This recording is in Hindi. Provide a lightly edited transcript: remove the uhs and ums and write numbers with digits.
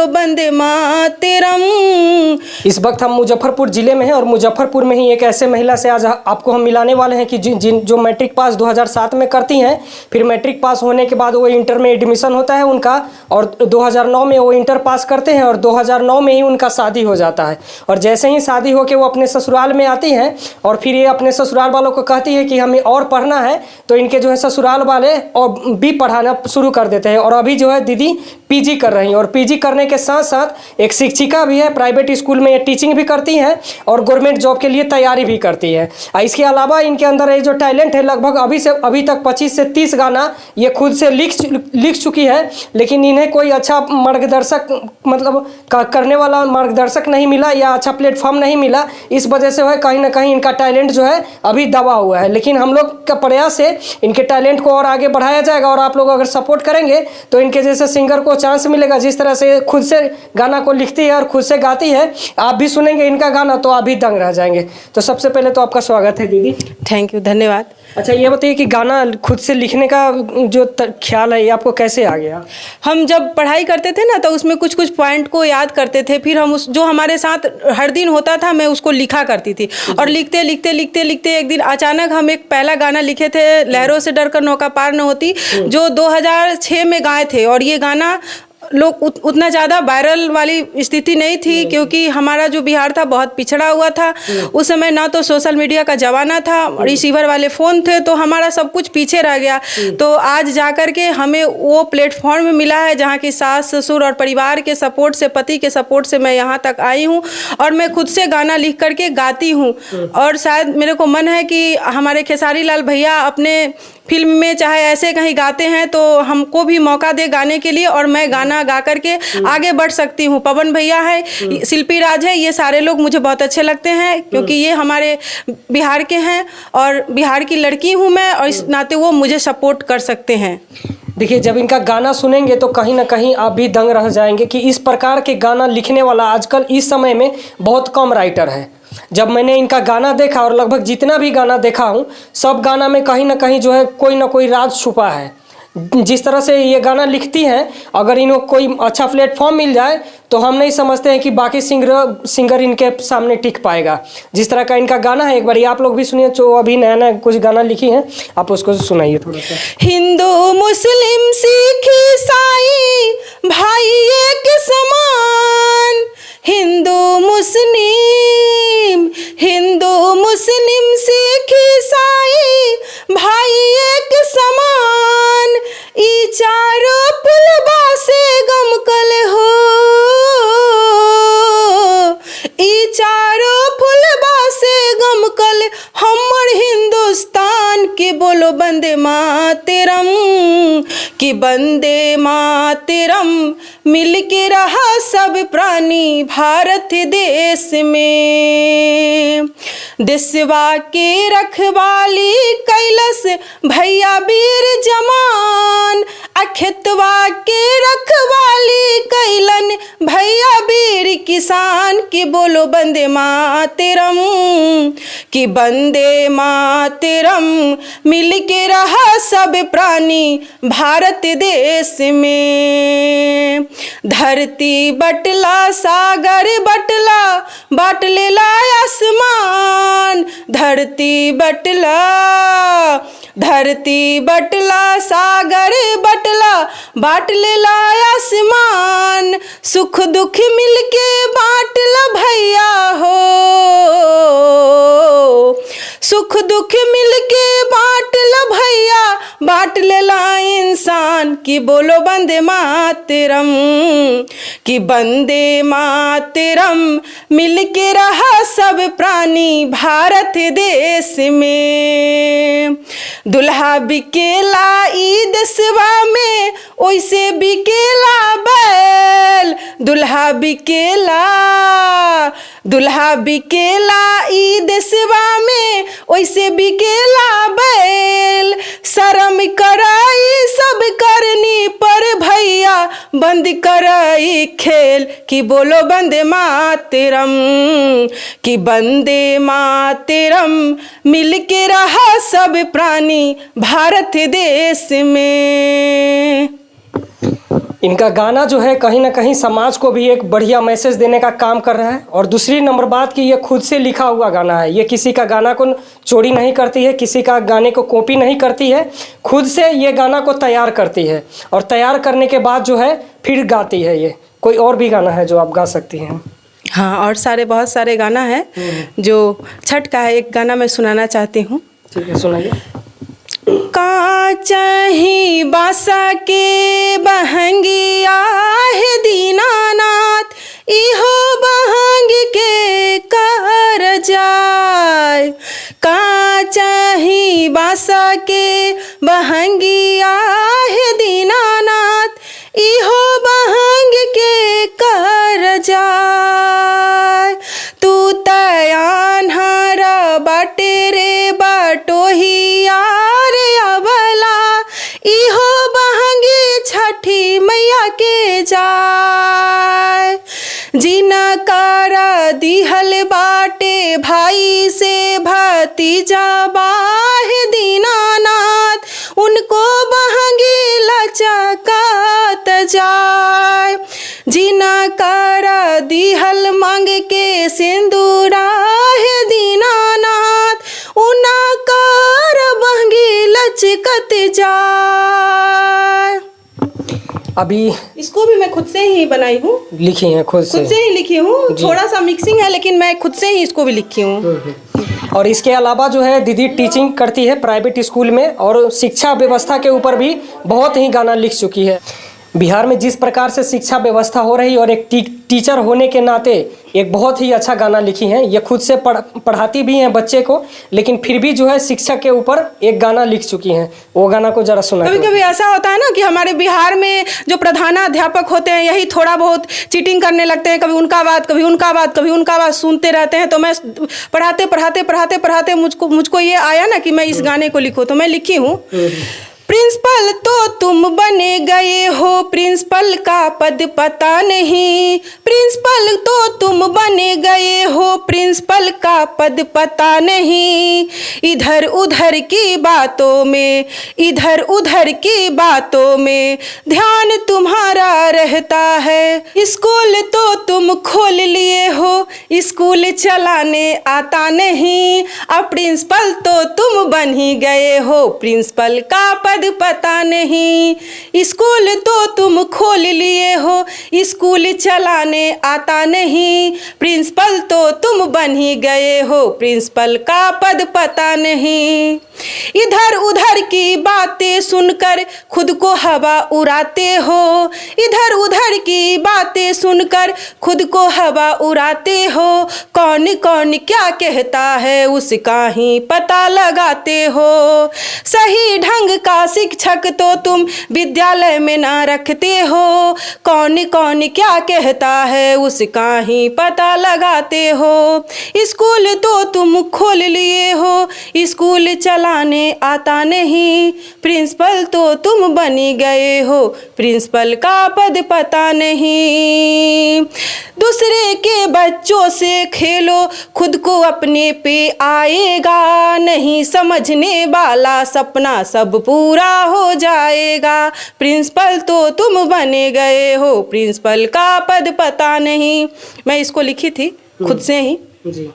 बोलो वंदे मातरम। इस वक्त हम मुजफ्फरपुर जिले में हैं और मुजफ्फरपुर में ही एक ऐसे महिला से आज आपको हम मिलाने वाले हैं कि जो मैट्रिक पास 2007 में करती हैं, फिर मैट्रिक पास होने के बाद वो इंटर में एडमिशन होता है उनका, और 2009 में वो इंटर पास करते हैं और 2009 में ही उनका शादी हो जाता है। और जैसे ही शादी हो के वो अपने ससुराल में आती हैं और फिर ये अपने ससुराल वालों को कहती है कि हमें और पढ़ना है, तो इनके जो है ससुराल वाले और भी पढ़ाना शुरू कर देते हैं। और अभी जो है दीदी पीजी कर रही हैं और पीजी करने के साथ साथ एक शिक्षिका भी है, प्राइवेट स्कूल में ये टीचिंग भी करती हैं और गवर्नमेंट जॉब के लिए तैयारी भी करती है। इसके अलावा इनके अंदर ये जो टैलेंट है, लगभग अभी तक 25 से 30 गाना ये खुद से लिख चुकी है, लेकिन इन्हें कोई अच्छा मार्गदर्शक मतलब करने वाला मार्गदर्शक नहीं मिला या अच्छा प्लेटफॉर्म नहीं मिला। इस वजह से है कहीं ना कहीं इनका टैलेंट जो है अभी दबा हुआ है, लेकिन हम लोग का प्रयास से इनके टैलेंट को और आगे बढ़ाया जाएगा और आप लोग अगर सपोर्ट करेंगे तो इनके जैसे सिंगर को चांस मिलेगा। जिस तरह से खुद से गाना को लिखती है और खुद से गाती है, आप भी सुनेंगे इनका गाना तो आप भी दंग रह जाएंगे। तो सबसे पहले तो आपका स्वागत है दीदी। थैंक यू, धन्यवाद। अच्छा ये बताइए कि गाना खुद से लिखने का जो ख्याल है ये आपको कैसे आ गया? हम जब पढ़ाई करते थे ना तो उसमें कुछ कुछ पॉइंट को याद करते थे, फिर हम उस जो हमारे साथ हर दिन होता था मैं उसको लिखा करती थी। और लिखते लिखते लिखते लिखते एक दिन अचानक हम एक पहला गाना लिखे थे, लहरों से डरकर नौका पार न होती, जो 2006 में गाए थे। और ये गाना लोग उतना ज़्यादा वायरल वाली स्थिति नहीं थी, क्योंकि हमारा जो बिहार था बहुत पिछड़ा हुआ था उस समय, ना तो सोशल मीडिया का ज़माना था, रिसीवर वाले फ़ोन थे, तो हमारा सब कुछ पीछे रह गया। तो आज जाकर के हमें वो प्लेटफॉर्म मिला है जहाँ की सास ससुर और परिवार के सपोर्ट से, पति के सपोर्ट से मैं यहाँ तक आई हूँ और मैं खुद से गाना लिख करके गाती हूँ। और शायद मेरे को मन है कि हमारे खेसारी लाल भैया अपने फिल्म में चाहे ऐसे कहीं गाते हैं तो हमको भी मौका दे गाने के लिए, और मैं गाना गा करके आगे बढ़ सकती हूँ। पवन भैया है, शिल्पी राज है, ये सारे लोग मुझे बहुत अच्छे लगते हैं क्योंकि ये हमारे बिहार के हैं और बिहार की लड़की हूँ मैं, और इस नाते वो मुझे सपोर्ट कर सकते हैं। देखिए जब इनका गाना सुनेंगे तो कहीं ना कहीं आप भी दंग रह जाएंगे कि इस प्रकार के गाना लिखने वाला आजकल इस समय में बहुत कम राइटर है। जब मैंने इनका गाना देखा और लगभग जितना भी गाना देखा हूँ, सब गाना में कहीं ना कहीं जो है कोई ना कोई राज छुपा है। जिस तरह से ये गाना लिखती हैं, अगर इनको कोई अच्छा प्लेटफॉर्म मिल जाए तो हम नहीं समझते हैं कि बाकी सिंगर इनके सामने टिक पाएगा। जिस तरह का इनका गाना है, एक बार आप लोग भी सुनिए, जो अभी नया नया कुछ गाना लिखी हैं, आप उसको सुनाइए थोड़ा सा। हिंदू मुस्लिम सिख ईसाई भाई एक समान, हिंदू मुस्लिम सिख ईसाई भाई एक समान, ई चारों पुलबा से गमकल हो, ई चारों पुलबा से गमकल हमर हिंदुस्तान की बोलो वंदे मातरम, कि वंदे मातरम मिल के रहा सब प्राणी भारत देश में, देशवा के रखवाली कैलस भैया वीर जवान, अखेतवा के रखवाली कैलन भैया वीर किसान, की बोलो वंदे मातरम, कि वंदे मातरम मिल के रहा सब प्राणी भारत देश में, धरती बटला सागर बटला बाटलेला आसमान, धरती बटला सागर बटला बाटलेला आसमान, सुख दुख मिलके बाटला भैया हो, सुख दुख मिलके बाटला भैया बाटलेला इंसान, की बोलो वंदे मातरम, कि वंदे मातरम मिल के रहा सब प्राणी भारत देश में, दुल्हा बिकेला ई देशवा में ओइसे बिकेला बैल, दुल्हा बिकेला ई देशवा में ओइसे बिकेला बैल, शर्म कराई सब करनी पर भैया बंद कराई खेल, कि बोलो वंदे मातरम, कि वंदे मातरम मिल के रहा सब प्राणी भारत देश में। इनका गाना जो है कहीं ना कहीं समाज को भी एक बढ़िया मैसेज देने का काम कर रहा है। और दूसरी नंबर बात कि ये खुद से लिखा हुआ गाना है, ये किसी का गाना को चोरी नहीं करती है, किसी का गाने को कॉपी नहीं करती है, खुद से ये गाना को तैयार करती है और तैयार करने के बाद जो है फिर गाती है। ये कोई और भी गाना है जो आप गा सकती हैं? हाँ, और बहुत सारे गाना है जो छठ का है। एक गाना मैं सुनाना चाहती हूँ। ठीक है, सुनाइए। काचही बासा के बहंगिया है दीनानाथ, इहो बहंग के कर जाय। काचही बासा के बहंगिया है दीनानाथ, इहो बहंग के कर जाय। तू तयान हरा बाटे रे बाटोहिया रे अबला, इहो बहंगी छठी मैया के जाय। जिना कारा दिहल बाटे भाई से भतीजा बाहे दीनानाथ, उनको बहंगी लचकात जाय। जिना कारा दिहल मांग के सिंदूरा है दीनानाथ, उना कार बहंगी लचकत जाय। अभी इसको भी मैं खुद से ही बनाई हूँ, लिखी है खुद से ही लिखी हूँ। थोड़ा सा मिक्सिंग है लेकिन मैं खुद से ही इसको भी लिखी हूँ। और इसके अलावा जो है दीदी टीचिंग करती है प्राइवेट स्कूल में और शिक्षा व्यवस्था के ऊपर भी बहुत ही गाना लिख चुकी है। बिहार में जिस प्रकार से शिक्षा व्यवस्था हो रही और एक टीचर होने के नाते एक बहुत ही अच्छा गाना लिखी हैं। ये खुद से पढ़ाती भी हैं बच्चे को, लेकिन फिर भी जो है शिक्षा के ऊपर एक गाना लिख चुकी हैं। वो गाना को जरा सुना। कभी कभी ऐसा होता है ना कि हमारे बिहार में जो प्रधानाध्यापक होते हैं यही थोड़ा बहुत चीटिंग करने लगते हैं। कभी उनका बात कभी उनका बात कभी उनका बात सुनते रहते हैं। तो मैं पढ़ाते मुझको ये आया ना कि मैं इस गाने को लिखूं, तो मैं लिखी हूँ। प्रिंसिपल तो तुम बने गए हो, प्रिंसिपल का पद पता नहीं। प्रिंसिपल तो तुम बने गए हो, प्रिंसिपल का पद पता नहीं। इधर उधर की बातों में ध्यान तुम्हारा रहता है। स्कूल तो तुम खोल लिए हो, स्कूल चलाने आता नहीं। अब प्रिंसिपल तो तुम बन ही गए हो, प्रिंसिपल का पद पता नहीं। स्कूल तो तुम खोल लिए हो, स्कूल चलाने आता नहीं। प्रिंसिपल तो तुम बन ही गए हो, प्रिंसिपल का पद पता नहीं। इधर उधर की बातें सुनकर खुद को हवा उड़ाते हो। इधर उधर की बातें सुनकर खुद को हवा उड़ाते हो। कौन कौन क्या कहता है उसका ही पता लगाते हो। सही ढंग का शिक्षक तो तुम विद्यालय में ना रखते हो। कौन कौन क्या कहता है उसका ही पता लगाते हो। स्कूल तो तुम खोल लिए हो, स्कूल चलाने आता नहीं। प्रिंसिपल तो तुम बनी गए हो, प्रिंसिपल का पद पता नहीं। दूसरे के बच्चों से खेलो, खुद को अपने पे आएगा। नहीं समझने वाला सपना सब पूरा हो जाएगा। प्रिंसिपल तो तुम बने गए हो, प्रिंसिपल का पद पता नहीं। मैं इसको लिखी थी खुद से ही। जी।